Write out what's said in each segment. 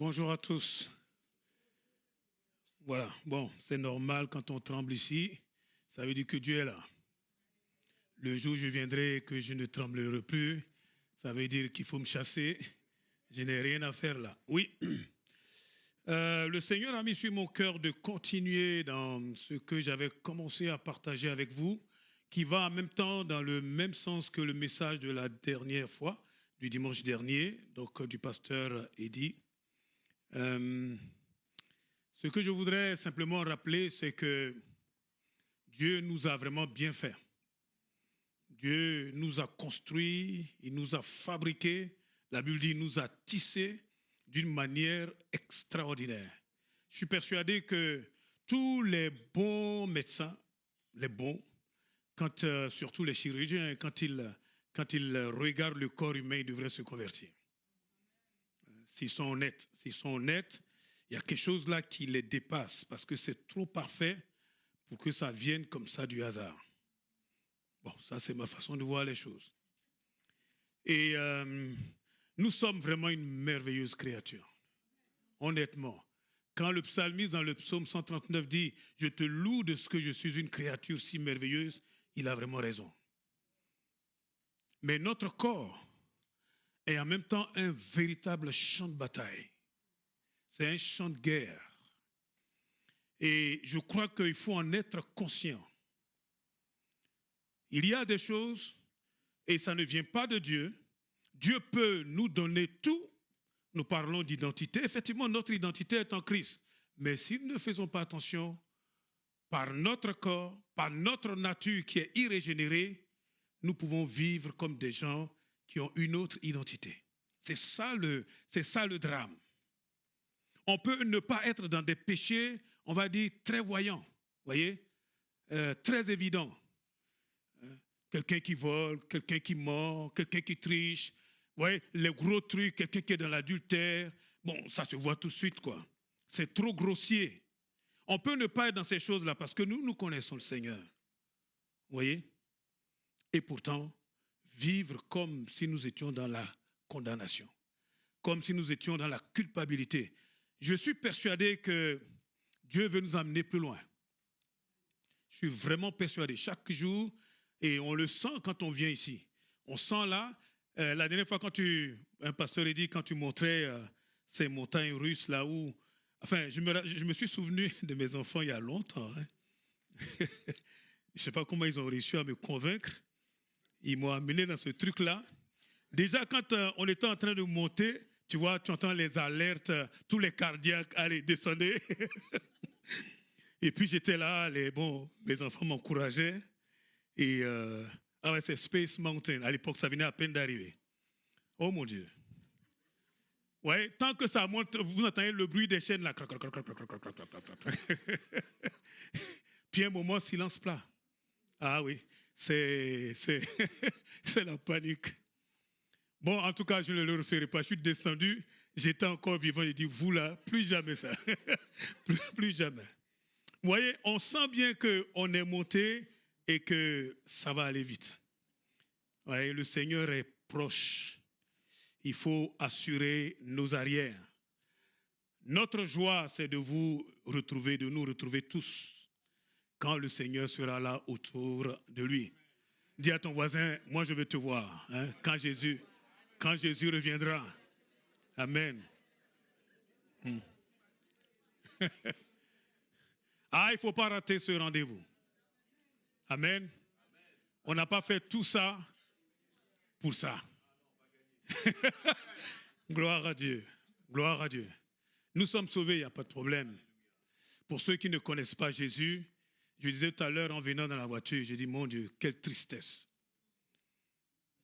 Bonjour à tous. Voilà, bon, c'est normal quand on tremble ici, ça veut dire que Dieu est là. Le jour où je viendrai que je ne tremblerai plus, ça veut dire qu'il faut me chasser, je n'ai rien à faire là. Oui, le Seigneur a mis sur mon cœur de continuer dans ce que j'avais commencé à partager avec vous, qui va en même temps dans le même sens que le message de la dernière fois, du dimanche dernier, donc du pasteur Eddy. Ce que je voudrais simplement rappeler, c'est que Dieu nous a vraiment bien fait. Dieu nous a construits, il nous a fabriqués, la Bible dit, il nous a tissés d'une manière extraordinaire. Je suis persuadé que tous les bons médecins, les bons, surtout les chirurgiens, quand ils regardent le corps humain, ils devraient se convertir. S'ils sont honnêtes, il y a quelque chose là qui les dépasse parce que c'est trop parfait pour que ça vienne comme ça du hasard. Bon, ça c'est ma façon de voir les choses. Et nous sommes vraiment une merveilleuse créature. Honnêtement, quand le psalmiste dans le psaume 139 dit « Je te loue de ce que je suis une créature si merveilleuse », il a vraiment raison. Mais notre corps est en même temps un véritable champ de bataille. C'est un champ de guerre. Et je crois qu'il faut en être conscient. Il y a des choses, et ça ne vient pas de Dieu. Dieu peut nous donner tout. Nous parlons d'identité. Effectivement, notre identité est en Christ. Mais si nous ne faisons pas attention, par notre corps, par notre nature qui est irrégénérée, nous pouvons vivre comme des gens qui ont une autre identité. C'est ça le drame. On peut ne pas être dans des péchés, on va dire, très voyants, voyez, très évidents. Quelqu'un qui vole, quelqu'un qui ment, quelqu'un qui triche, voyez, les gros trucs, quelqu'un qui est dans l'adultère. Bon, ça se voit tout de suite, quoi. C'est trop grossier. On peut ne pas être dans ces choses-là parce que nous connaissons le Seigneur. Vous voyez? Et pourtant, vivre comme si nous étions dans la condamnation, comme si nous étions dans la culpabilité. Je suis persuadé que Dieu veut nous amener plus loin. Je suis vraiment persuadé. Chaque jour, et on le sent quand on vient ici. On sent là, la dernière fois un pasteur a dit, quand tu montrais ces montagnes russes là où... Enfin, je me suis souvenu de mes enfants il y a longtemps. Hein. Je ne sais pas comment ils ont réussi à me convaincre. Ils m'ont amené dans ce truc-là. Déjà, quand on était en train de monter, tu vois, tu entends les alertes, tous les cardiaques, allez, descendez. Et puis j'étais là, mes enfants m'encourageaient. Et c'est Space Mountain. À l'époque, ça venait à peine d'arriver. Oh mon Dieu. Ouais, tant que ça monte, vous entendez le bruit des chaînes là. Puis un moment, silence plat. Ah oui, c'est la panique. Bon, en tout cas, je ne le referai pas. Je suis descendu, j'étais encore vivant. J'ai dit, vous là, plus jamais ça. plus jamais. Vous voyez, on sent bien qu'on est monté et que ça va aller vite. Vous voyez, le Seigneur est proche. Il faut assurer nos arrières. Notre joie, c'est de nous retrouver tous, quand le Seigneur sera là autour de lui. Dis à ton voisin, moi je veux te voir, hein, quand Jésus reviendra. Amen. Il ne faut pas rater ce rendez-vous. Amen. On n'a pas fait tout ça pour ça. Gloire à Dieu. Gloire à Dieu. Nous sommes sauvés, il n'y a pas de problème. Pour ceux qui ne connaissent pas Jésus, je disais tout à l'heure en venant dans la voiture, j'ai dit, mon Dieu, quelle tristesse.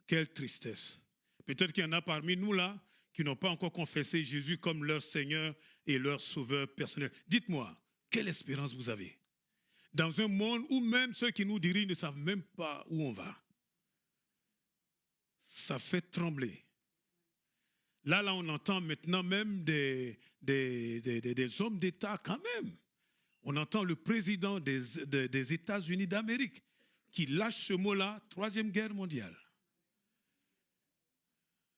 Quelle tristesse. Peut-être qu'il y en a parmi nous là qui n'ont pas encore confessé Jésus comme leur Seigneur et leur Sauveur personnel. Dites-moi, quelle espérance vous avez? Dans un monde où même ceux qui nous dirigent ne savent même pas où on va. Ça fait trembler. Là, on entend maintenant même des hommes d'État quand même. On entend le président des États-Unis d'Amérique qui lâche ce mot-là, Troisième Guerre mondiale.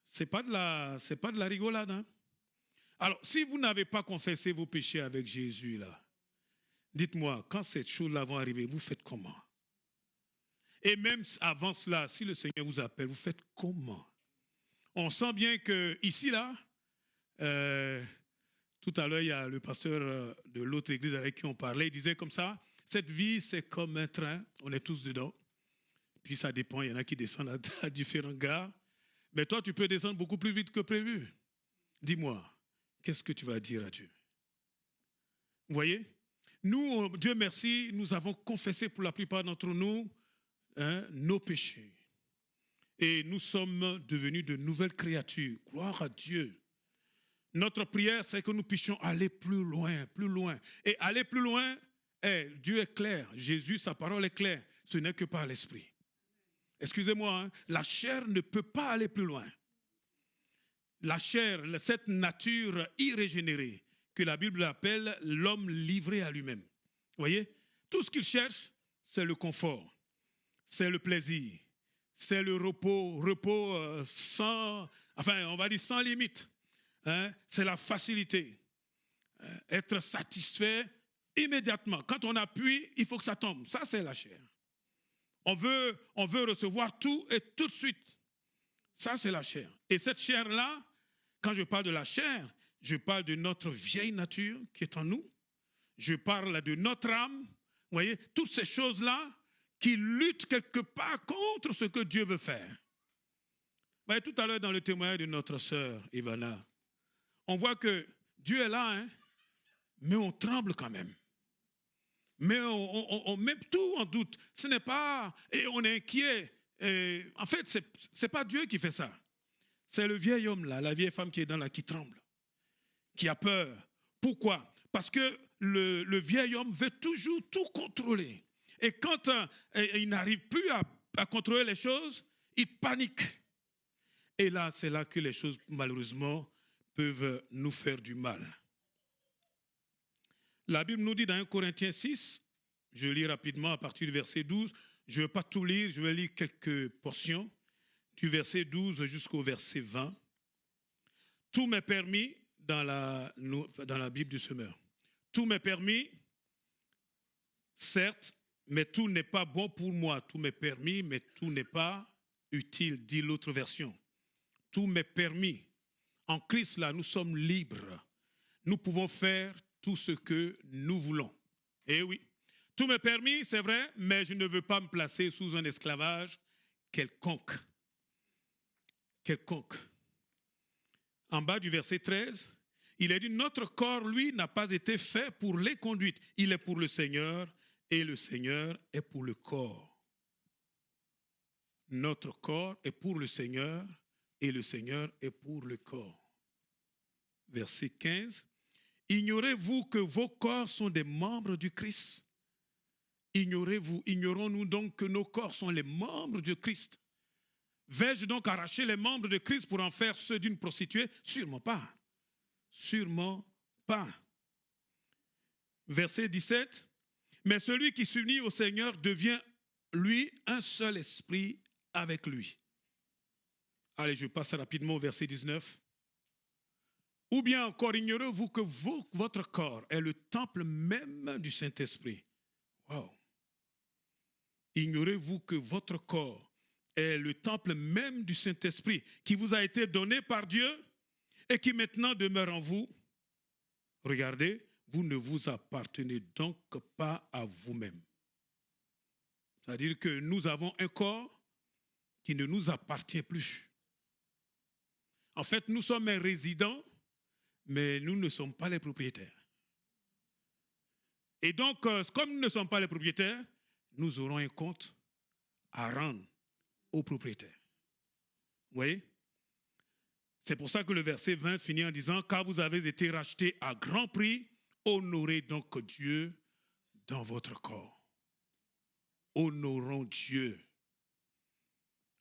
C'est pas de la rigolade. Hein? Alors, si vous n'avez pas confessé vos péchés avec Jésus, là, dites-moi, quand cette chose-là va arriver, vous faites comment? Et même avant cela, si le Seigneur vous appelle, vous faites comment? On sent bien que ici, là, tout à l'heure, il y a le pasteur de l'autre église avec qui on parlait, il disait comme ça, cette vie, c'est comme un train, on est tous dedans. Puis ça dépend, il y en a qui descendent à différentes gares. Mais toi, tu peux descendre beaucoup plus vite que prévu. Dis-moi, qu'est-ce que tu vas dire à Dieu? Vous voyez? Nous, Dieu merci, nous avons confessé pour la plupart d'entre nous nos péchés. Et nous sommes devenus de nouvelles créatures. Gloire à Dieu. Notre prière, c'est que nous puissions aller plus loin, plus loin. Et aller plus loin, Dieu est clair. Jésus, sa parole est claire. Ce n'est que par l'Esprit. Excusez-moi, hein, la chair ne peut pas aller plus loin. La chair, cette nature irrégénérée, que la Bible appelle l'homme livré à lui-même. Vous voyez? Tout ce qu'il cherche, c'est le confort, c'est le plaisir, c'est le repos sans, enfin, on va dire sans limite. Hein? C'est la facilité. Être satisfait immédiatement. Quand on appuie, il faut que ça tombe. Ça, c'est la chair. On veut recevoir tout et tout de suite. Ça, c'est la chair. Et cette chair-là, quand je parle de la chair, je parle de notre vieille nature qui est en nous. Je parle de notre âme. Vous voyez, toutes ces choses-là qui luttent quelque part contre ce que Dieu veut faire. Vous voyez, tout à l'heure dans le témoignage de notre sœur Ivana, on voit que Dieu est là, hein, mais on tremble quand même. Mais on met tout en doute. Ce n'est pas... Et on est inquiet. Et en fait, ce n'est pas Dieu qui fait ça. C'est le vieil homme là, la vieille femme qui est dans là, qui tremble, qui a peur. Pourquoi? Parce que le vieil homme veut toujours tout contrôler. Et quand il n'arrive plus à contrôler les choses, il panique. Et là, c'est là que les choses, malheureusement, peuvent nous faire du mal. La Bible nous dit dans 1 Corinthiens 6, je lis rapidement à partir du verset 12, je ne vais pas tout lire, je vais lire quelques portions, du verset 12 jusqu'au verset 20. Tout m'est permis dans la Bible du semeur. Tout m'est permis, certes, mais tout n'est pas bon pour moi. Tout m'est permis, mais tout n'est pas utile, dit l'autre version. Tout m'est permis. En Christ, là, nous sommes libres. Nous pouvons faire tout ce que nous voulons. Eh oui, tout m'est permis, c'est vrai, mais je ne veux pas me placer sous un esclavage quelconque. Quelconque. En bas du verset 13, il est dit, notre corps, lui, n'a pas été fait pour les conduites. Il est pour le Seigneur et le Seigneur est pour le corps. Notre corps est pour le Seigneur et le Seigneur est pour le corps. Verset 15. Ignorez-vous que vos corps sont des membres du Christ? Ignorons-nous donc que nos corps sont les membres du Christ? Vais-je donc arracher les membres de Christ pour en faire ceux d'une prostituée? Sûrement pas. Sûrement pas. Verset 17. Mais celui qui s'unit au Seigneur devient, lui, un seul esprit avec lui. Allez, je passe rapidement au verset 19. Ou bien encore, ignorez-vous que votre corps est le temple même du Saint-Esprit? Wow. Ignorez-vous que votre corps est le temple même du Saint-Esprit qui vous a été donné par Dieu et qui maintenant demeure en vous? Regardez, vous ne vous appartenez donc pas à vous-même. C'est-à-dire que nous avons un corps qui ne nous appartient plus. En fait, nous sommes un résident, mais nous ne sommes pas les propriétaires. Et donc, comme nous ne sommes pas les propriétaires, nous aurons un compte à rendre aux propriétaires. Vous voyez? C'est pour ça que le verset 20 finit en disant, car vous avez été rachetés à grand prix, honorez donc Dieu dans votre corps. Honorons Dieu.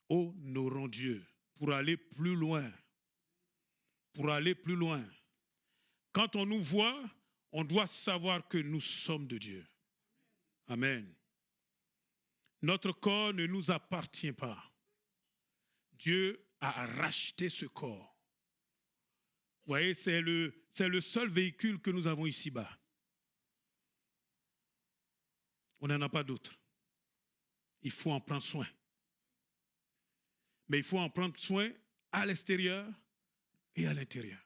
Honorons Dieu pour aller plus loin. Pour aller plus loin. Quand on nous voit, on doit savoir que nous sommes de Dieu. Amen. Notre corps ne nous appartient pas. Dieu a racheté ce corps. voyez, c'est le seul véhicule que nous avons ici-bas. On n'en a pas d'autre. Il faut en prendre soin. Mais il faut en prendre soin à l'extérieur et à l'intérieur.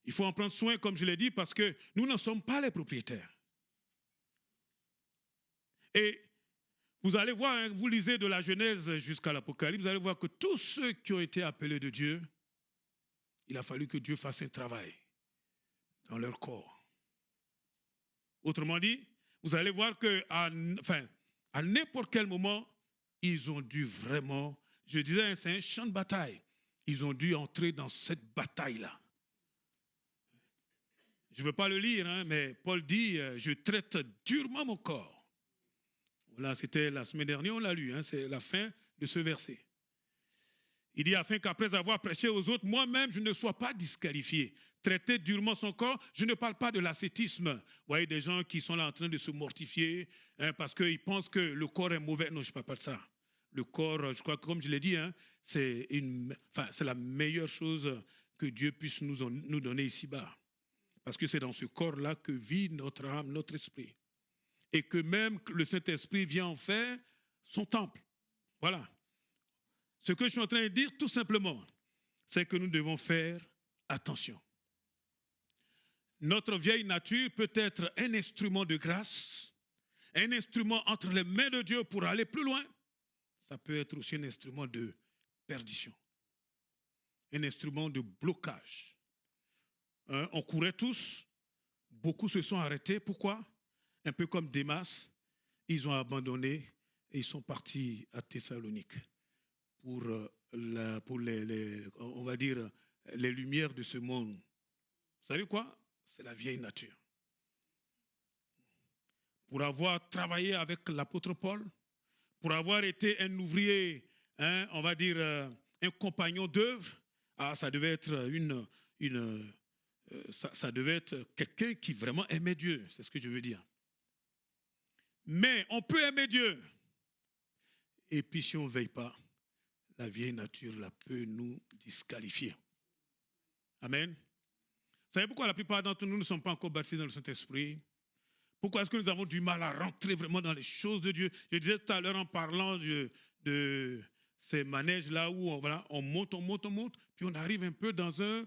Il faut en prendre soin, comme je l'ai dit, parce que nous n'en sommes pas les propriétaires. Et vous allez voir, hein, vous lisez de la Genèse jusqu'à l'Apocalypse, vous allez voir que tous ceux qui ont été appelés de Dieu, il a fallu que Dieu fasse un travail dans leur corps. Autrement dit, vous allez voir qu'à n'importe quel moment, ils ont dû vraiment, je disais, c'est un champ de bataille. Ils ont dû entrer dans cette bataille-là. Je ne veux pas le lire, hein, mais Paul dit, je traite durement mon corps. Voilà, c'était la semaine dernière, on l'a lu, hein, c'est la fin de ce verset. Il dit, afin qu'après avoir prêché aux autres, moi-même, je ne sois pas disqualifié. Traiter durement son corps, je ne parle pas de l'ascétisme. Vous voyez, des gens qui sont là en train de se mortifier, hein, parce qu'ils pensent que le corps est mauvais. Non, je ne parle pas de ça. Le corps, je crois que comme je l'ai dit, hein, c'est la meilleure chose que Dieu puisse nous donner ici-bas. Parce que c'est dans ce corps-là que vit notre âme, notre esprit. Et que même le Saint-Esprit vient en faire son temple. Voilà. Ce que je suis en train de dire, tout simplement, c'est que nous devons faire attention. Notre vieille nature peut être un instrument de grâce, un instrument entre les mains de Dieu pour aller plus loin. Ça peut être aussi un instrument de perdition, un instrument de blocage. Hein, on courait tous, beaucoup se sont arrêtés. Pourquoi? Un peu comme Démas, ils ont abandonné et ils sont partis à Thessalonique pour on va dire, les lumières de ce monde. Vous savez quoi? C'est la vieille nature. Pour avoir travaillé avec l'apôtre Paul, pour avoir été un ouvrier, hein, on va dire, un compagnon d'œuvre, ça devait être ça devait être quelqu'un qui vraiment aimait Dieu, c'est ce que je veux dire. Mais on peut aimer Dieu. Et puis si on ne veille pas, la vieille nature là, peut nous disqualifier. Amen. Vous savez pourquoi la plupart d'entre nous ne sommes pas encore baptisés dans le Saint-Esprit? Pourquoi est-ce que nous avons du mal à rentrer vraiment dans les choses de Dieu? Je disais tout à l'heure en parlant de ces manèges-là où on monte, puis on arrive un peu dans un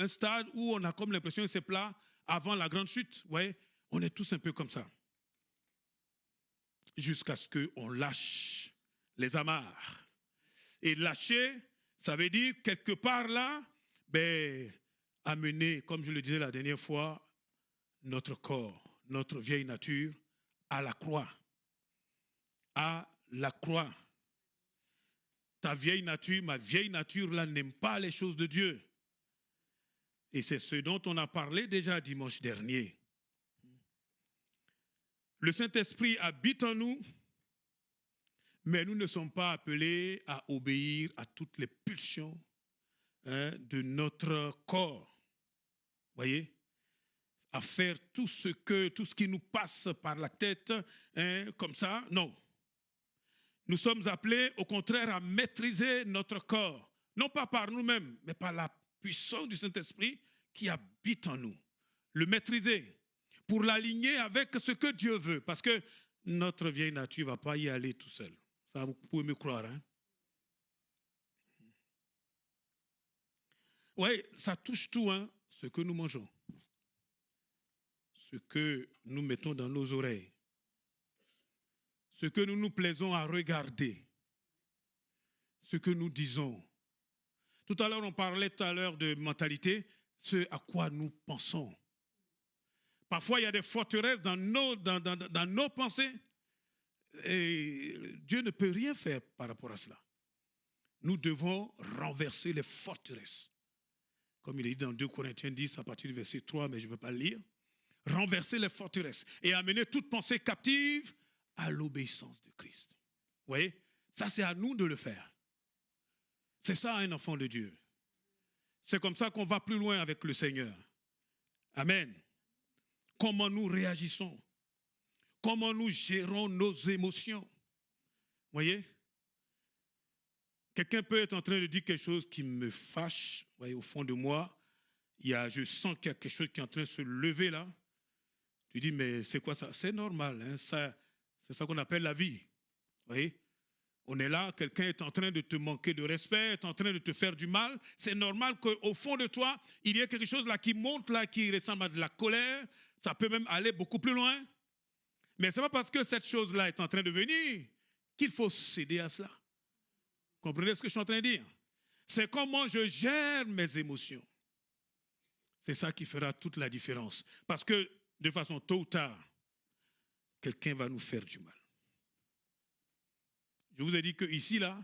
stade où on a comme l'impression que c'est plat avant la grande chute. Vous voyez, on est tous un peu comme ça. Jusqu'à ce qu'on lâche les amarres. Et lâcher, ça veut dire quelque part là, amener, comme je le disais la dernière fois, notre corps, notre vieille nature à la croix. À la croix. Ta vieille nature, ma vieille nature, là, n'aime pas les choses de Dieu. Et c'est ce dont on a parlé déjà dimanche dernier. Le Saint-Esprit habite en nous, mais nous ne sommes pas appelés à obéir à toutes les pulsions, hein, de notre corps. Voyez? À faire tout ce qui nous passe par la tête, hein, comme ça, non. Nous sommes appelés, au contraire, à maîtriser notre corps. Non pas par nous-mêmes, mais par la puissance du Saint-Esprit qui habite en nous. Le maîtriser pour l'aligner avec ce que Dieu veut. Parce que notre vieille nature ne va pas y aller tout seul. Ça, vous pouvez me croire. Hein? Oui, ça touche tout, hein, ce que nous mangeons. Ce que nous mettons dans nos oreilles. Ce que nous nous plaisons à regarder. Ce que nous disons. Tout à l'heure, on parlait de mentalité, ce à quoi nous pensons. Parfois, il y a des forteresses dans nos pensées et Dieu ne peut rien faire par rapport à cela. Nous devons renverser les forteresses. Comme il est dit dans 2 Corinthiens 10 à partir du verset 3, mais je ne veux pas le lire. Renverser les forteresses et amener toute pensée captive à l'obéissance de Christ. Vous voyez, ça c'est à nous de le faire. C'est ça un enfant de Dieu. C'est comme ça qu'on va plus loin avec le Seigneur. Amen. Comment nous réagissons, comment nous gérons nos émotions. Vous voyez? Quelqu'un peut être en train de dire quelque chose qui me fâche. Vous voyez, au fond de moi, je sens qu'il y a quelque chose qui est en train de se lever là. Tu dis, mais c'est quoi ça? C'est normal, hein, c'est ça qu'on appelle la vie. Vous voyez? On est là, quelqu'un est en train de te manquer de respect, est en train de te faire du mal. C'est normal qu'au fond de toi, il y ait quelque chose là qui monte, là, qui ressemble à de la colère. Ça peut même aller beaucoup plus loin. Mais ce n'est pas parce que cette chose-là est en train de venir qu'il faut céder à cela. Comprenez ce que je suis en train de dire? C'est comment je gère mes émotions. C'est ça qui fera toute la différence. Parce que, de façon tôt ou tard, quelqu'un va nous faire du mal. Je vous ai dit qu'ici, là,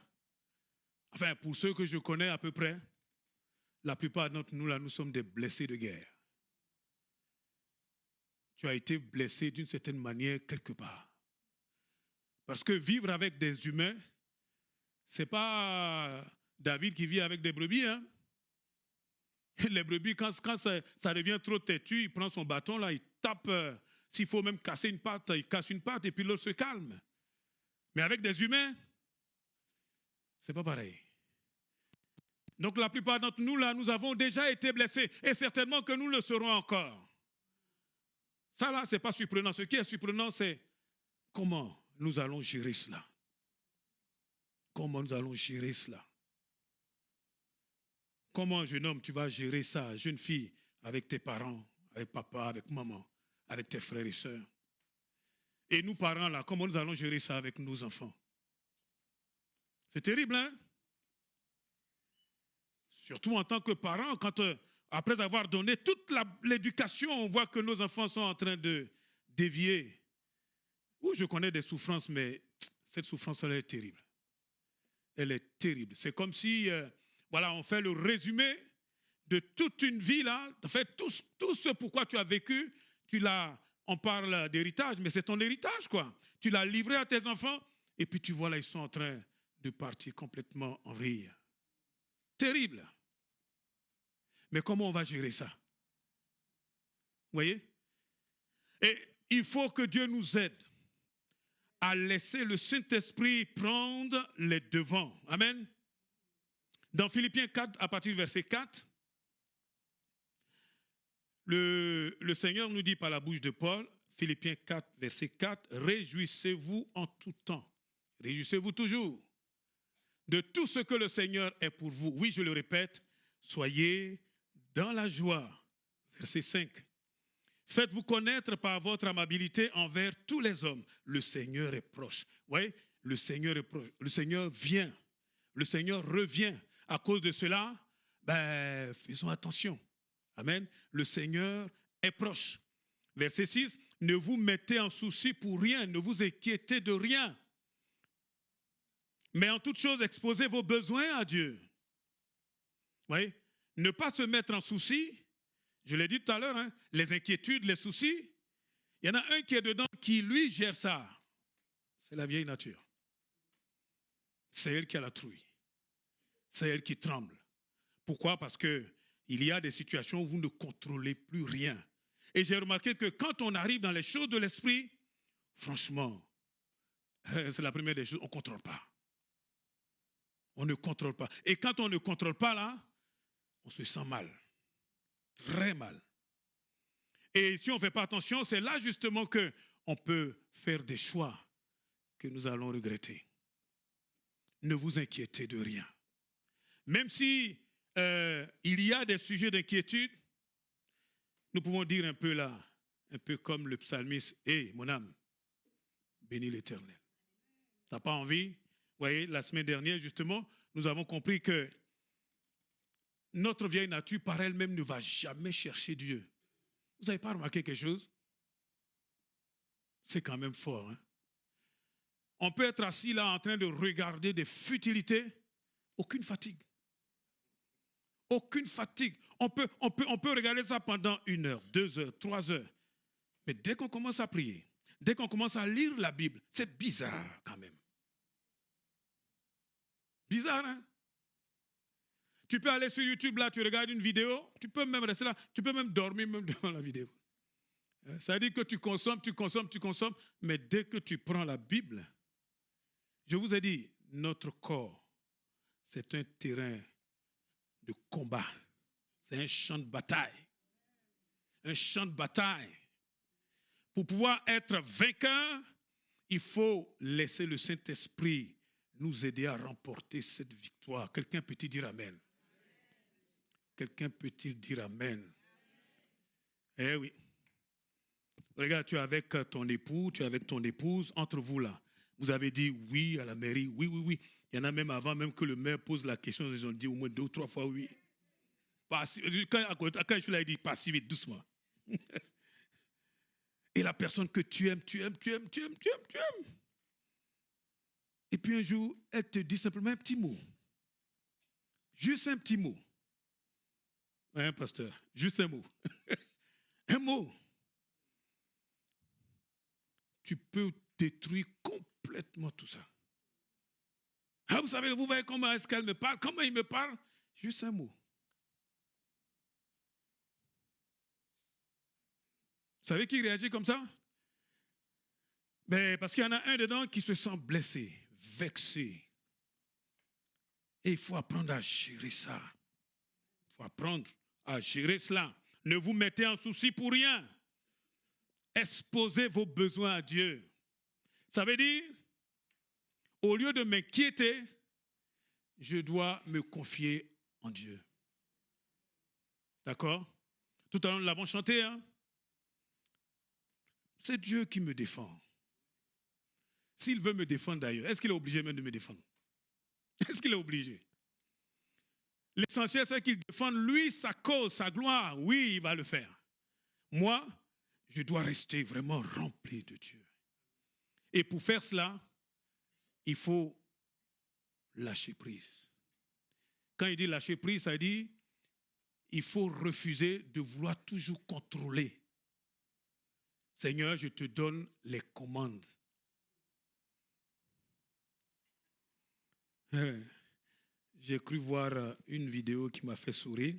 enfin, pour ceux que je connais à peu près, la plupart d'entre nous, là, nous sommes des blessés de guerre. Tu as été blessé d'une certaine manière quelque part. Parce que vivre avec des humains, ce n'est pas David qui vit avec des brebis, hein? Les brebis, quand ça devient trop têtu, il prend son bâton, là, il tape. S'il faut même casser une patte, il casse une patte et puis l'autre se calme. Mais avec des humains, ce n'est pas pareil. Donc la plupart d'entre nous, là, nous avons déjà été blessés et certainement que nous le serons encore. Ça, là, ce n'est pas surprenant. Ce qui est surprenant, c'est comment nous allons gérer cela. Comment nous allons gérer cela. Comment, jeune homme, tu vas gérer ça, jeune fille, avec tes parents, avec papa, avec maman, avec tes frères et sœurs. Et nous, parents, là, comment nous allons gérer ça avec nos enfants? C'est terrible, hein? Surtout en tant que parents, quand, après avoir donné toute l'éducation, on voit que nos enfants sont en train de dévier. Oui, je connais des souffrances, mais cette souffrance-là est terrible. Elle est terrible. C'est comme si... voilà, on fait le résumé de toute une vie, là. En fait, tout ce pourquoi tu as vécu, on parle d'héritage, mais c'est ton héritage, quoi. Tu l'as livré à tes enfants, et puis tu vois, là, ils sont en train de partir complètement en vrille. Terrible. Mais comment on va gérer ça? Vous voyez? Et il faut que Dieu nous aide à laisser le Saint-Esprit prendre les devants. Amen. Dans Philippiens 4, à partir du verset 4, le Seigneur nous dit par la bouche de Paul, Philippiens 4, verset 4, « Réjouissez-vous en tout temps, réjouissez-vous toujours de tout ce que le Seigneur est pour vous. » Oui, je le répète, soyez dans la joie. Verset 5, « Faites-vous connaître par votre amabilité envers tous les hommes. Le Seigneur est proche. » Vous voyez, le Seigneur est proche. Le Seigneur vient. Le Seigneur revient. À cause de cela, faisons attention. Amen. Le Seigneur est proche. Verset 6, « Ne vous mettez en souci pour rien, ne vous inquiétez de rien. Mais en toute chose, exposez vos besoins à Dieu. » Vous voyez, ne pas se mettre en souci, je l'ai dit tout à l'heure, hein, les inquiétudes, les soucis, il y en a un qui est dedans qui, lui, gère ça. C'est la vieille nature. C'est elle qui a la trouille. C'est elle qui tremble. Pourquoi? Parce qu'il y a des situations où vous ne contrôlez plus rien. Et j'ai remarqué que quand on arrive dans les choses de l'esprit, franchement, c'est la première des choses, on ne contrôle pas. On ne contrôle pas. Et quand on ne contrôle pas là, on se sent mal. Très mal. Et si on ne fait pas attention, c'est là justement qu'on peut faire des choix que nous allons regretter. Ne vous inquiétez de rien. Même si il y a des sujets d'inquiétude, nous pouvons dire un peu là, un peu comme le psalmiste, « Hé, mon âme, bénis l'Éternel. » Tu n'as pas envie? Vous voyez, la semaine dernière, justement, nous avons compris que notre vieille nature, par elle-même, ne va jamais chercher Dieu. Vous n'avez pas remarqué quelque chose? C'est quand même fort, hein? On peut être assis là en train de regarder des futilités, aucune fatigue. Aucune fatigue. On peut regarder ça pendant 1 heure, 2 heures, 3 heures. Mais dès qu'on commence à prier, dès qu'on commence à lire la Bible, c'est bizarre quand même. Bizarre, hein? Tu peux aller sur YouTube, là, tu regardes une vidéo, tu peux même rester là, tu peux même dormir même devant la vidéo. Ça veut dire que tu consommes, mais dès que tu prends la Bible, je vous ai dit, notre corps, c'est un terrain de combat. C'est un champ de bataille. Un champ de bataille. Pour pouvoir être vainqueur, il faut laisser le Saint-Esprit nous aider à remporter cette victoire. Quelqu'un peut-il dire Amen? Quelqu'un peut-il dire Amen? Eh oui. Regarde, tu es avec ton époux, tu es avec ton épouse, entre vous là. Vous avez dit oui à la mairie, oui, oui, oui. Il y en a même avant même que le maire pose la question, ils ont dit au moins 2 ou 3 fois oui. Quand je suis là, il dit pas si vite, doucement. Et la personne que tu aimes. Et puis un jour, elle te dit simplement un petit mot. Juste un petit mot. Hein, pasteur? Juste un mot. Un mot. Tu peux détruire complètement tout ça. Ah, vous voyez comment est-ce qu'elle me parle? Comment il me parle? Juste un mot. Vous savez qui réagit comme ça? Ben, parce qu'il y en a un dedans qui se sent blessé, vexé. Et il faut apprendre à gérer ça. Il faut apprendre à gérer cela. Ne vous mettez en souci pour rien. Exposez vos besoins à Dieu. Ça veut dire, au lieu de m'inquiéter, je dois me confier en Dieu. D'accord? Tout à l'heure, nous l'avons chanté, hein? C'est Dieu qui me défend. S'il veut me défendre d'ailleurs, est-ce qu'il est obligé même de me défendre? Est-ce qu'il est obligé? L'essentiel, c'est qu'il défende lui, sa cause, sa gloire. Oui, il va le faire. Moi, je dois rester vraiment rempli de Dieu. Et pour faire cela, il faut lâcher prise. Quand il dit lâcher prise, ça dit il faut refuser de vouloir toujours contrôler. Seigneur, je te donne les commandes. J'ai cru voir une vidéo qui m'a fait sourire.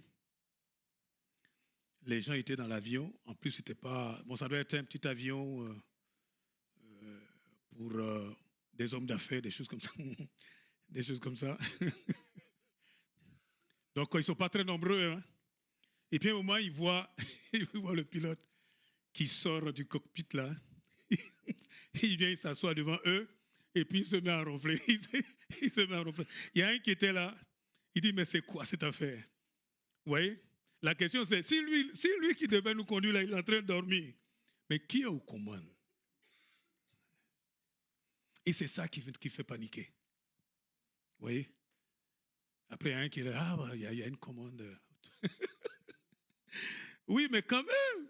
Les gens étaient dans l'avion. En plus, c'était pas. Bon, ça doit être un petit avion pour des hommes d'affaires, des choses comme ça. Des choses comme ça. Donc, ils ne sont pas très nombreux. Hein. Et puis, à un moment, ils voient le pilote qui sort du cockpit là. Il vient, il s'assoit devant eux. Et puis, il se met à ronfler. Il se met à ronfler. Il y a un qui était là. Il dit, mais c'est quoi cette affaire? Vous voyez? La question, c'est, si lui qui devait nous conduire là, il est en train de dormir, mais qui est aux commandes? Et c'est ça qui fait paniquer. Vous voyez? Après, il y a un qui est là, il y a une commande. Oui, mais quand même,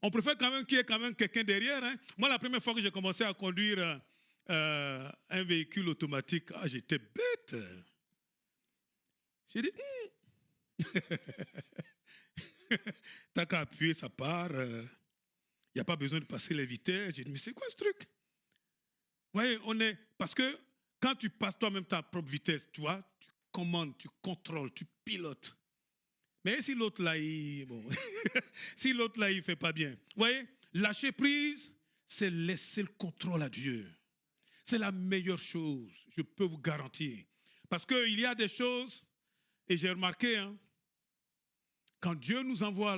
on préfère quand même qu'il y ait quand même quelqu'un derrière. Hein. Moi, la première fois que j'ai commencé à conduire un véhicule automatique, j'étais bête. J'ai dit, t'as qu'à appuyer, ça part. Il n'y a pas besoin de passer les vitesses. J'ai dit, mais c'est quoi ce truc? Vous voyez, parce que quand tu passes toi-même ta propre vitesse, tu vois, tu commandes, tu contrôles, tu pilotes. Mais si l'autre là, si l'autre là, il ne fait pas bien. Vous voyez, lâcher prise, c'est laisser le contrôle à Dieu. C'est la meilleure chose, je peux vous garantir. Parce qu'il y a des choses, et j'ai remarqué, hein, quand Dieu nous envoie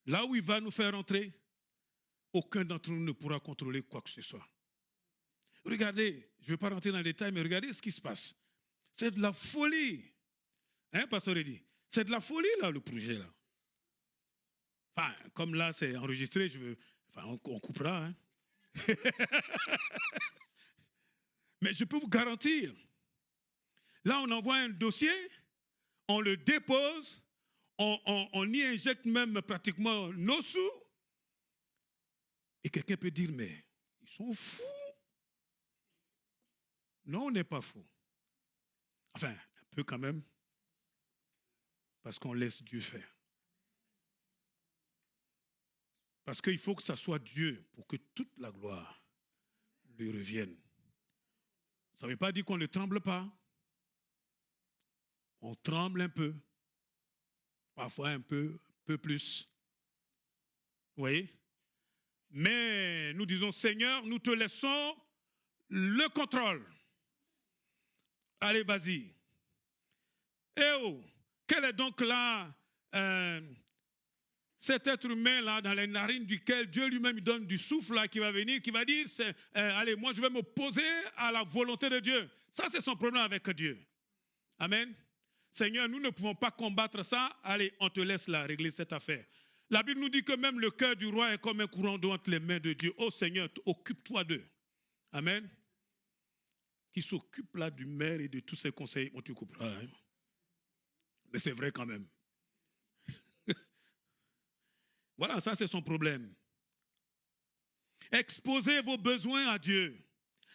là où il va nous faire entrer, aucun d'entre nous ne pourra contrôler quoi que ce soit. Regardez, je ne vais pas rentrer dans les détails, mais regardez ce qui se passe. C'est de la folie. Hein, Pasteur Eddy? C'est de la folie, là, le projet, là. Enfin, comme là, c'est enregistré, on coupera. Hein. Mais je peux vous garantir, là, on envoie un dossier, on le dépose, on y injecte même pratiquement nos sous, et quelqu'un peut dire, mais ils sont fous. Non, on n'est pas fous. Enfin, un peu quand même, parce qu'on laisse Dieu faire. Parce qu'il faut que ça soit Dieu pour que toute la gloire lui revienne. Ça ne veut pas dire qu'on ne tremble pas. On tremble un peu. Parfois un peu plus. Vous voyez? Mais nous disons, Seigneur, nous te laissons le contrôle. Allez, vas-y. Eh oh, quel est donc là cet être humain-là dans les narines duquel Dieu lui-même donne du souffle là, qui va venir, qui va dire, allez, moi je vais m'opposer à la volonté de Dieu. Ça, c'est son problème avec Dieu. Amen. Seigneur, nous ne pouvons pas combattre ça. Allez, on te laisse là régler cette affaire. La Bible nous dit que même le cœur du roi est comme un courant d'eau entre les mains de Dieu. Oh Seigneur, occupe-toi d'eux. Amen. Qui s'occupe là du maire et de tous ses conseils, on te coupera. Hein? Mais c'est vrai quand même. Voilà, ça c'est son problème. Exposez vos besoins à Dieu.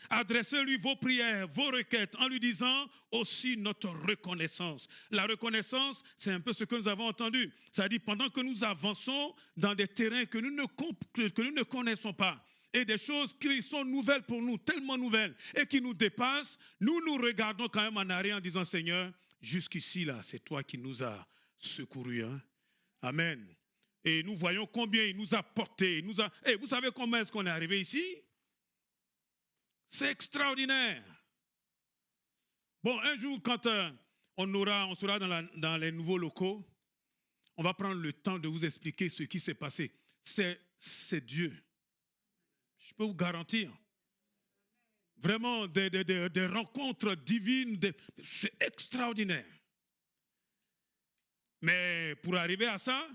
Adressez-lui vos prières, vos requêtes, en lui disant aussi notre reconnaissance. La reconnaissance, c'est un peu ce que nous avons entendu. C'est-à-dire, pendant que nous avançons dans des terrains que nous ne connaissons pas, et des choses qui sont nouvelles pour nous, tellement nouvelles, et qui nous dépassent, nous nous regardons quand même en arrière en disant, Seigneur, jusqu'ici, là, c'est toi qui nous as secourus. Hein? Amen. Et nous voyons combien il nous a portés. Et vous savez comment est-ce qu'on est arrivé ici? C'est extraordinaire. Bon, un jour, quand on sera dans les nouveaux locaux, on va prendre le temps de vous expliquer ce qui s'est passé. C'est Dieu. Je peux vous garantir. Vraiment, des rencontres divines, c'est extraordinaire. Mais pour arriver à ça,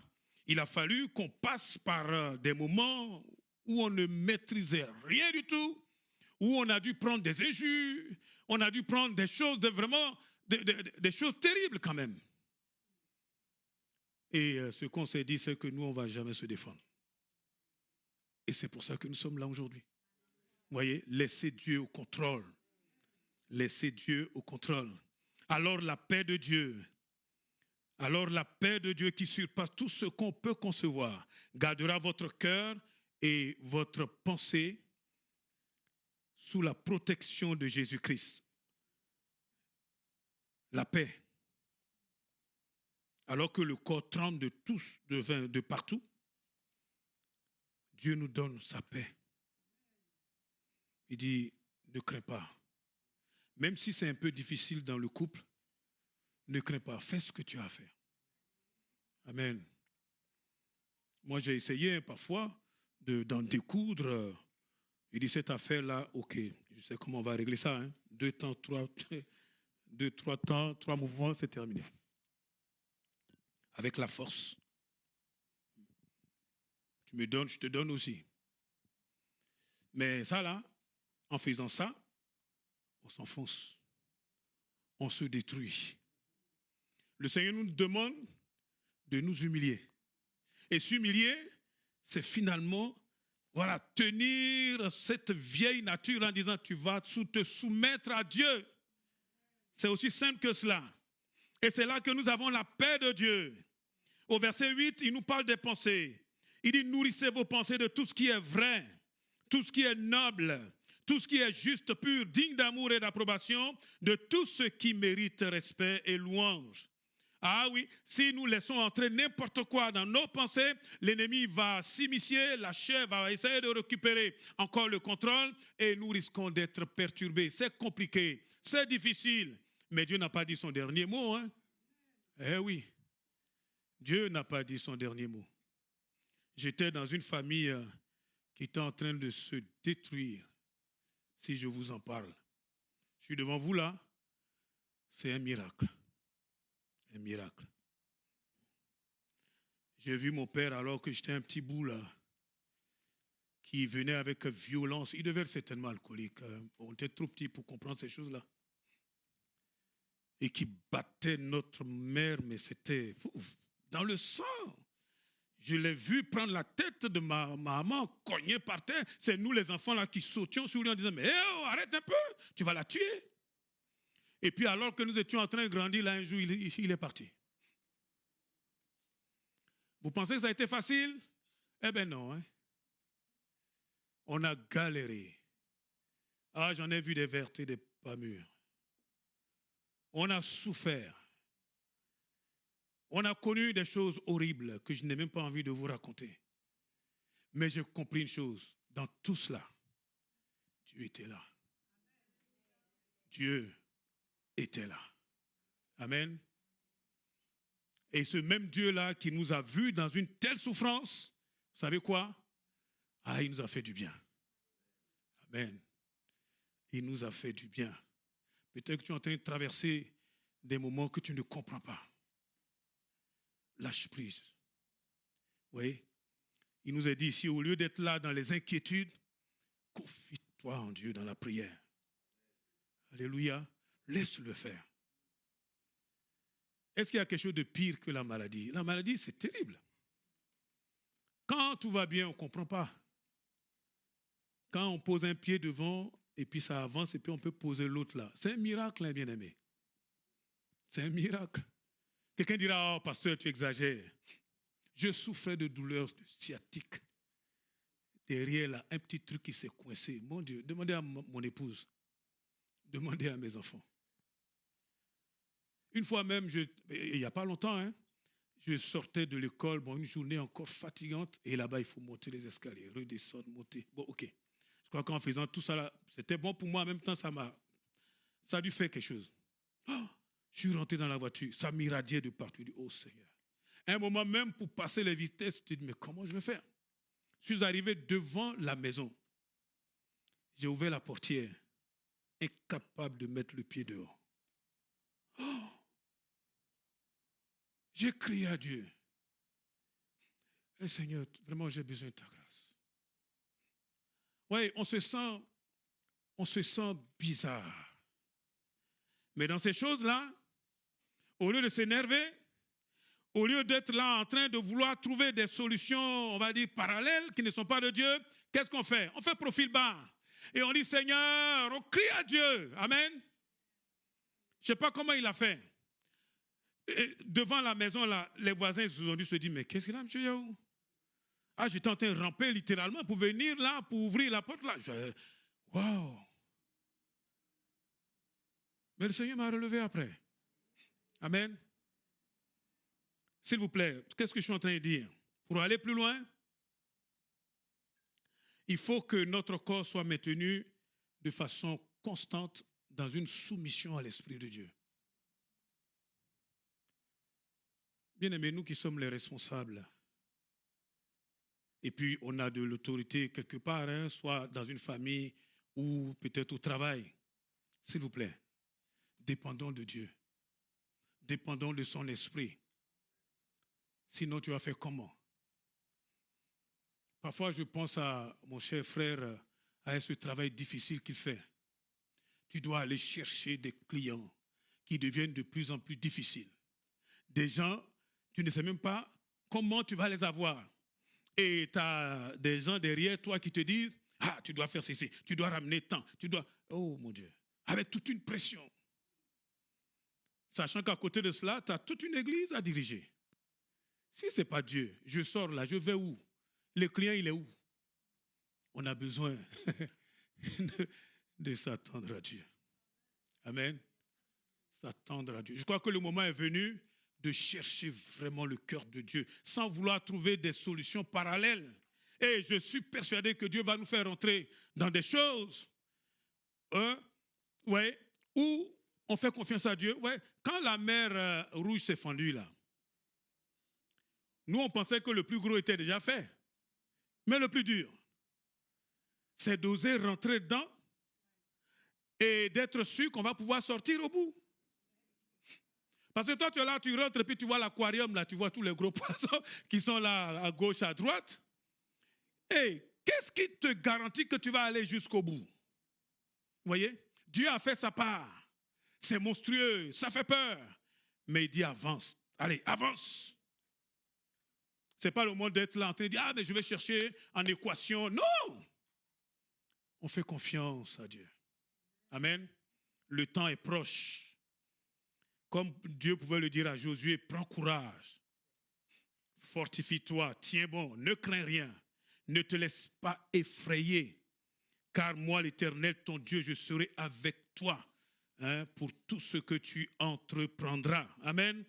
il a fallu qu'on passe par des moments où on ne maîtrisait rien du tout, où on a dû prendre des injures, on a dû prendre des choses des choses terribles quand même. Et ce qu'on s'est dit, c'est que nous, on ne va jamais se défendre. Et c'est pour ça que nous sommes là aujourd'hui. Vous voyez, laissez Dieu au contrôle. Laissez Dieu au contrôle. Alors la paix de Dieu qui surpasse tout ce qu'on peut concevoir, gardera votre cœur et votre pensée sous la protection de Jésus-Christ. La paix. Alors que le corps tremble de partout, Dieu nous donne sa paix. Il dit, ne crains pas. Même si c'est un peu difficile dans le couple, ne crains pas. Fais ce que tu as à faire. Amen. Moi, j'ai essayé parfois d'en découdre. Il dit, cette affaire-là, ok, je sais comment on va régler ça. Hein. 2 temps, 3 temps, 3 mouvements, c'est terminé. Avec la force. Tu me donnes, je te donne aussi. Mais ça, là, en faisant ça, on s'enfonce. On se détruit. Le Seigneur nous demande de nous humilier. Et s'humilier, c'est finalement, voilà, tenir cette vieille nature en disant, tu vas te soumettre à Dieu. C'est aussi simple que cela. Et c'est là que nous avons la paix de Dieu. Au verset 8, il nous parle des pensées. Il dit, nourrissez vos pensées de tout ce qui est vrai, tout ce qui est noble, tout ce qui est juste, pur, digne d'amour et d'approbation, de tout ce qui mérite respect et louange. Ah oui, si nous laissons entrer n'importe quoi dans nos pensées, l'ennemi va s'immiscer, la chair va essayer de récupérer encore le contrôle et nous risquons d'être perturbés. C'est compliqué, c'est difficile, mais Dieu n'a pas dit son dernier mot. Hein? Eh oui, Dieu n'a pas dit son dernier mot. J'étais dans une famille qui était en train de se détruire, si je vous en parle. Je suis devant vous là, c'est un miracle. Un miracle. J'ai vu mon père alors que j'étais un petit bout là, qui venait avec violence. Il devait être certainement alcoolique. On était trop petit pour comprendre ces choses-là. Et qui battait notre mère, mais c'était dans le sang. Je l'ai vu prendre la tête de ma maman, cogner par terre. C'est nous les enfants là qui sautions sur lui en disant, mais oh, arrête un peu, tu vas la tuer. Et puis alors que nous étions en train de grandir, là un jour, il est parti. Vous pensez que ça a été facile? Eh bien non. Hein? On a galéré. Ah, j'en ai vu des vertes et des pas mûres. On a souffert. On a connu des choses horribles que je n'ai même pas envie de vous raconter. Mais j'ai compris une chose. Dans tout cela, Dieu était là. Dieu était là. Amen. Et ce même Dieu-là qui nous a vus dans une telle souffrance, vous savez quoi? Ah, il nous a fait du bien. Amen. Il nous a fait du bien. Peut-être que tu es en train de traverser des moments que tu ne comprends pas. Lâche prise. Vous voyez? Il nous a dit ici, au lieu d'être là dans les inquiétudes, confie-toi en Dieu dans la prière. Alléluia. Laisse-le faire. Est-ce qu'il y a quelque chose de pire que la maladie? La maladie, c'est terrible. Quand tout va bien, on ne comprend pas. Quand on pose un pied devant, et puis ça avance, et puis on peut poser l'autre là. C'est un miracle, hein, bien-aimé. C'est un miracle. Quelqu'un dira, oh, pasteur, tu exagères. Je souffrais de douleurs sciatiques. Derrière là, un petit truc qui s'est coincé. Mon Dieu, demandez à mon épouse. Demandez à mes enfants. Une fois même, il n'y a pas longtemps, hein, je sortais de l'école, une journée encore fatigante, et là-bas, il faut monter les escaliers, redescendre, monter. Bon, ok. Je crois qu'en faisant tout ça, là, c'était bon pour moi, en même temps, ça a dû faire quelque chose. Oh, je suis rentré dans la voiture, ça m'irradiait de partout. Je dis, oh Seigneur. À un moment même, pour passer les vitesses, je me dis, mais comment je vais faire? Je suis arrivé devant la maison. J'ai ouvert la portière, incapable de mettre le pied dehors. Oh! J'ai crié à Dieu. Seigneur, vraiment, j'ai besoin de ta grâce. Oui, on se sent bizarre. Mais dans ces choses-là, au lieu de s'énerver, au lieu d'être là en train de vouloir trouver des solutions, on va dire, parallèles, qui ne sont pas de Dieu, qu'est-ce qu'on fait? On fait profil bas. Et on dit, Seigneur, on crie à Dieu. Amen. Je ne sais pas comment il a fait. Et devant la maison, là, les voisins ils ont dû se dire, mais qu'est-ce qu'il a, M. Yahou? Ah, j'étais en train de ramper littéralement pour venir là, pour ouvrir la porte là. Waouh! Mais le Seigneur m'a relevé après. Amen. S'il vous plaît, qu'est-ce que je suis en train de dire? Pour aller plus loin, il faut que notre corps soit maintenu de façon constante dans une soumission à l'Esprit de Dieu. Bien-aimés, nous qui sommes les responsables, et puis on a de l'autorité quelque part, hein, soit dans une famille ou peut-être au travail, s'il vous plaît, dépendons de Dieu, dépendons de son esprit. Sinon, tu vas faire comment? Parfois, je pense à mon cher frère, à ce travail difficile qu'il fait. Tu dois aller chercher des clients qui deviennent de plus en plus difficiles. Des gens, tu ne sais même pas comment tu vas les avoir. Et tu as des gens derrière toi qui te disent, ah, tu dois faire ceci, tu dois ramener tant, tu dois... Oh mon Dieu, avec toute une pression. Sachant qu'à côté de cela, tu as toute une église à diriger. Si ce n'est pas Dieu, je sors là, je vais où? Le client, il est où? On a besoin de s'attendre à Dieu. Amen. S'attendre à Dieu. Je crois que le moment est venu de chercher vraiment le cœur de Dieu, sans vouloir trouver des solutions parallèles. Et je suis persuadé que Dieu va nous faire entrer dans des choses où on fait confiance à Dieu. Ouais, quand la mer Rouge s'est fendue là, nous on pensait que le plus gros était déjà fait. Mais le plus dur, c'est d'oser rentrer dedans et d'être sûr qu'on va pouvoir sortir au bout. Parce que toi, tu es là, tu rentres et puis tu vois l'aquarium, là, tu vois tous les gros poissons qui sont là à gauche, à droite. Et qu'est-ce qui te garantit que tu vas aller jusqu'au bout? Vous voyez? Dieu a fait sa part. C'est monstrueux, ça fait peur. Mais il dit avance. Allez, avance. Ce n'est pas le moment d'être là en train de dire, ah, mais je vais chercher en équation. Non! On fait confiance à Dieu. Amen. Le temps est proche. Comme Dieu pouvait le dire à Josué, prends courage, fortifie-toi, tiens bon, ne crains rien, ne te laisse pas effrayer, car moi, l'Éternel, ton Dieu, je serai avec toi pour tout ce que tu entreprendras. Amen.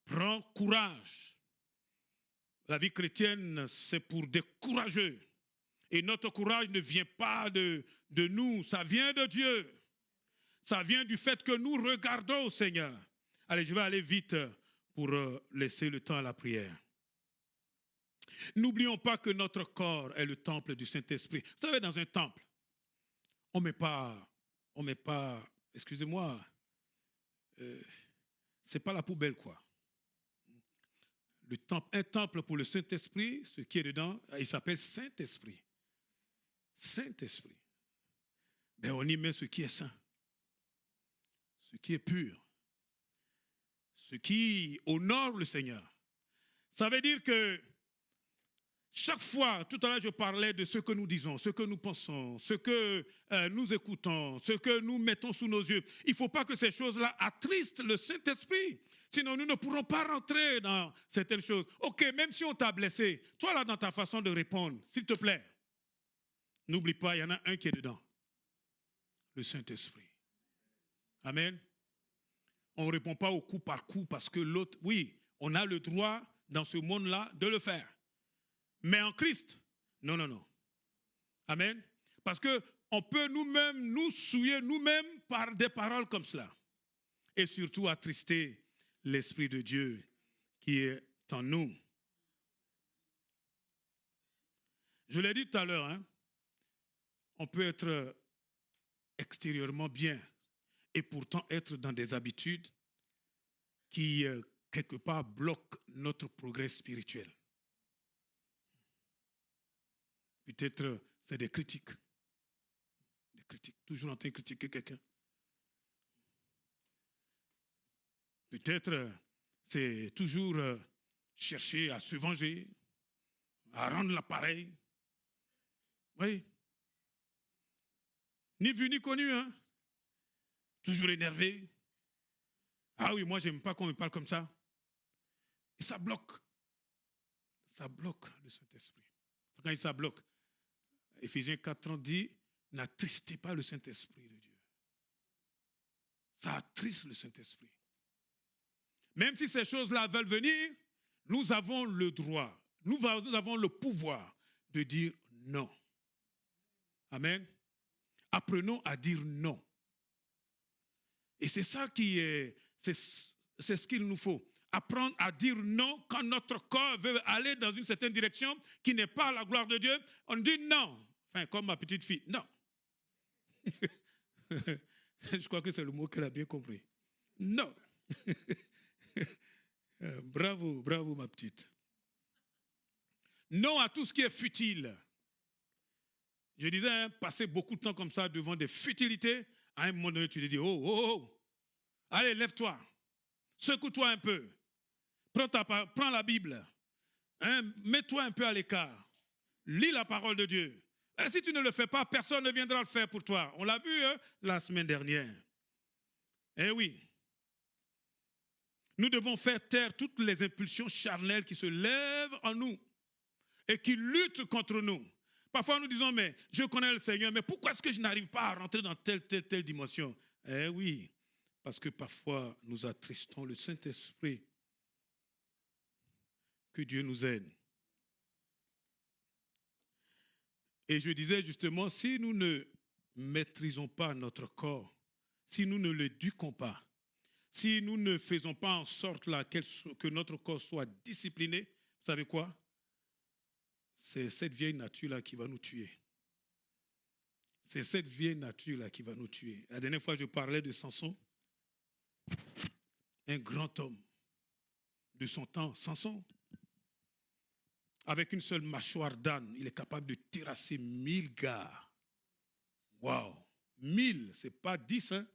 Prends courage. La vie chrétienne, c'est pour des courageux. Et notre courage ne vient pas de nous, ça vient de Dieu. Ça vient du fait que nous regardons au Seigneur. Allez, je vais aller vite pour laisser le temps à la prière. N'oublions pas que notre corps est le temple du Saint-Esprit. Vous savez, dans un temple, on met pas, excusez-moi, c'est pas la poubelle, quoi. Un temple pour le Saint-Esprit, ce qui est dedans, il s'appelle Saint-Esprit. Saint-Esprit. Ben, on y met ce qui est saint, ce qui est pur, ce qui honore le Seigneur. Ça veut dire que chaque fois, tout à l'heure, je parlais de ce que nous disons, ce que nous pensons, ce que nous écoutons, ce que nous mettons sous nos yeux. Il ne faut pas que ces choses-là attristent le Saint-Esprit. Sinon, nous ne pourrons pas rentrer dans certaines choses. OK, même si on t'a blessé, toi là, dans ta façon de répondre, s'il te plaît, n'oublie pas, il y en a un qui est dedans. Le Saint-Esprit. Amen. On ne répond pas au coup par coup parce que l'autre, oui, on a le droit dans ce monde-là de le faire. Mais en Christ, non, non, non. Amen. Parce qu'on peut nous-mêmes nous souiller nous-mêmes par des paroles comme cela. Et surtout attrister l'Esprit de Dieu qui est en nous. Je l'ai dit tout à l'heure, hein, on peut être extérieurement bien et pourtant être dans des habitudes qui, quelque part, bloquent notre progrès spirituel. Peut-être c'est des critiques, toujours en train de critiquer quelqu'un. Peut-être c'est toujours chercher à se venger, à rendre l'appareil. Oui. Ni vu ni connu, hein. Toujours énervé. Ah oui, moi, je n'aime pas qu'on me parle comme ça. Et ça bloque. Ça bloque le Saint-Esprit. Quand ça bloque, Éphésiens 4:30 dit, n'attristez pas le Saint-Esprit de Dieu. Ça attriste le Saint-Esprit. Même si ces choses-là veulent venir, nous avons le droit, nous avons le pouvoir de dire non. Amen. Apprenons à dire non. Et c'est ça qui est, c'est ce qu'il nous faut. Apprendre à dire non quand notre corps veut aller dans une certaine direction qui n'est pas la gloire de Dieu. On dit non. Enfin, comme ma petite fille, non. Je crois que c'est le mot qu'elle a bien compris. Non. Bravo, bravo ma petite. Non à tout ce qui est futile. Je disais, hein, passer beaucoup de temps comme ça devant des futilités, à un moment donné, tu te dis, oh, allez, lève-toi, secoue-toi un peu, prends la Bible, hein, mets-toi un peu à l'écart, lis la parole de Dieu. Et si tu ne le fais pas, personne ne viendra le faire pour toi. On l'a vu hein, la semaine dernière. Eh oui. Nous devons faire taire toutes les impulsions charnelles qui se lèvent en nous et qui luttent contre nous. Parfois, nous disons, mais je connais le Seigneur, mais pourquoi est-ce que je n'arrive pas à rentrer dans telle dimension? Eh oui, parce que parfois, nous attristons le Saint-Esprit. Que Dieu nous aide. Et je disais justement, si nous ne maîtrisons pas notre corps, si nous ne l'éduquons pas, si nous ne faisons pas en sorte là, que notre corps soit discipliné, vous savez quoi? C'est cette vieille nature-là qui va nous tuer. C'est cette vieille nature-là qui va nous tuer. La dernière fois, je parlais de Samson, un grand homme de son temps, Samson. Avec une seule mâchoire d'âne, il est capable de terrasser 1000 gars. Waouh! 1000, ce n'est pas 10, hein?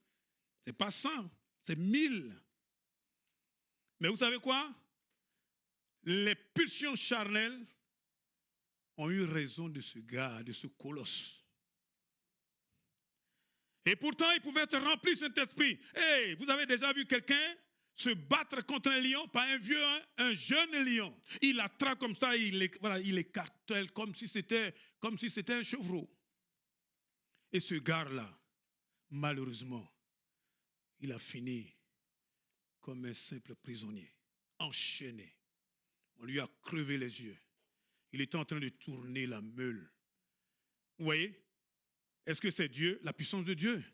Ce n'est pas 100, c'est 1000. Mais vous savez quoi? Les pulsions charnelles ont eu raison de ce gars, de ce colosse. Et pourtant, il pouvait être rempli de cet esprit. Hey, vous avez déjà vu quelqu'un se battre contre un lion, pas un vieux, hein, un jeune lion. Il l'attrape comme ça, il écartèle comme si c'était un chevreau. Et ce gars-là, malheureusement, il a fini comme un simple prisonnier, enchaîné. On lui a crevé les yeux. Il était en train de tourner la meule. Vous voyez? Est-ce que c'est Dieu, la puissance de Dieu?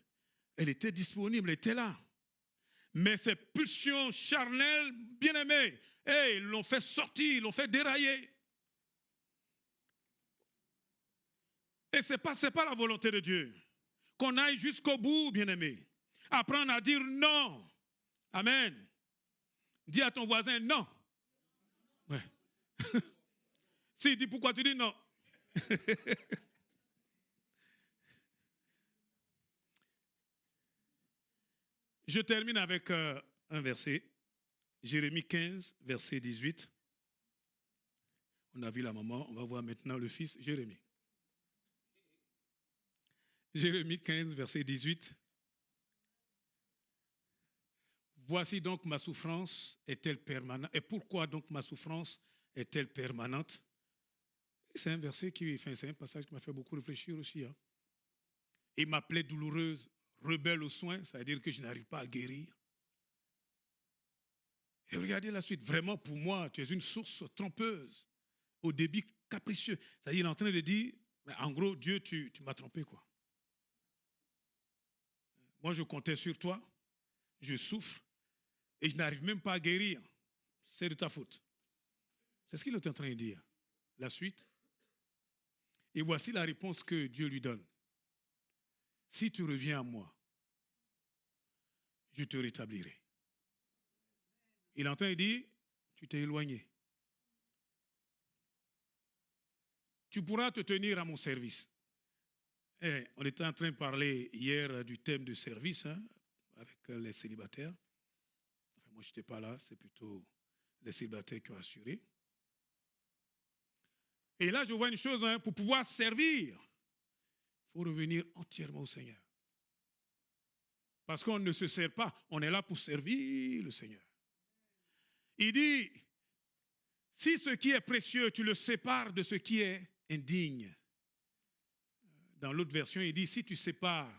Elle était disponible, elle était là. Mais ces pulsions charnelles, bien-aimés, ils l'ont fait sortir, ils l'ont fait dérailler. Et ce n'est pas la volonté de Dieu. Qu'on aille jusqu'au bout, bien-aimés. Apprendre à dire non. Amen. Dis à ton voisin non. Ouais. S'il dit pourquoi tu dis non. Je termine avec un verset. Jérémie 15, verset 18. On a vu la maman, on va voir maintenant le fils Jérémie. Jérémie 15, verset 18. Voici donc ma souffrance est-elle permanente? Et pourquoi donc ma souffrance est-elle permanente? C'est un verset c'est un passage qui m'a fait beaucoup réfléchir aussi. Hein. Il m'appelait douloureuse, rebelle aux soins, ça veut dire que je n'arrive pas à guérir. Et regardez la suite. Vraiment, pour moi, tu es une source trompeuse, au débit capricieux. C'est-à-dire, il est en train de dire, en gros, Dieu, tu m'as trompé, quoi. Moi, je comptais sur toi, je souffre, et je n'arrive même pas à guérir. C'est de ta faute. C'est ce qu'il est en train de dire. La suite. Et voici la réponse que Dieu lui donne. Si tu reviens à moi, je te rétablirai. Il est en train de dire, tu t'es éloigné. Tu pourras te tenir à mon service. Et on était en train de parler hier du thème de service hein, avec les célibataires. Enfin, moi, je n'étais pas là, c'est plutôt les célibataires qui ont assuré. Et là, je vois une chose, hein, pour pouvoir servir, il faut revenir entièrement au Seigneur. Parce qu'on ne se sert pas, on est là pour servir le Seigneur. Il dit, si ce qui est précieux, tu le sépares de ce qui est indigne. Dans l'autre version, il dit, si tu sépares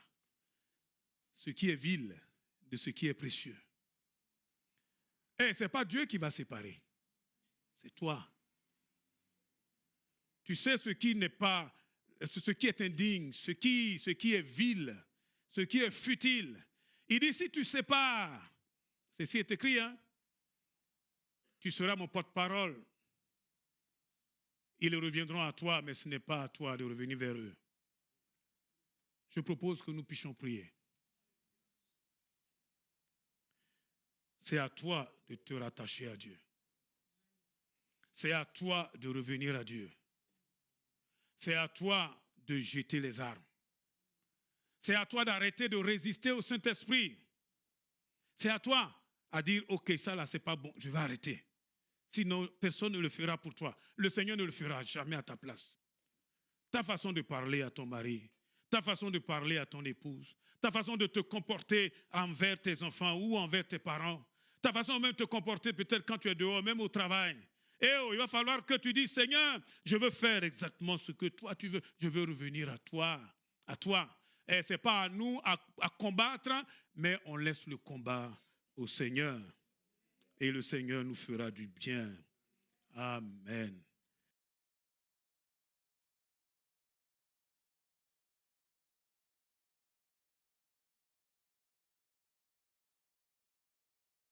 ce qui est vil de ce qui est précieux. Et ce n'est pas Dieu qui va séparer, c'est toi. Tu sais ce qui n'est pas, ce qui est indigne, ce qui est vil, ce qui est futile. Il dit, si tu sépares, ceci est écrit, hein, tu seras mon porte-parole. Ils reviendront à toi, mais ce n'est pas à toi de revenir vers eux. Je propose que nous puissions prier. C'est à toi de te rattacher à Dieu. C'est à toi de revenir à Dieu. C'est à toi de jeter les armes. C'est à toi d'arrêter de résister au Saint-Esprit. C'est à toi à dire, ok, ça là, c'est pas bon, je vais arrêter. Sinon, personne ne le fera pour toi. Le Seigneur ne le fera jamais à ta place. Ta façon de parler à ton mari, ta façon de parler à ton épouse, ta façon de te comporter envers tes enfants ou envers tes parents, ta façon même de te comporter peut-être quand tu es dehors, même au travail. Et il va falloir que tu dises, Seigneur, je veux faire exactement ce que toi tu veux. Je veux revenir à toi, à toi. Et ce n'est pas à nous à combattre, mais on laisse le combat au Seigneur. Et le Seigneur nous fera du bien. Amen.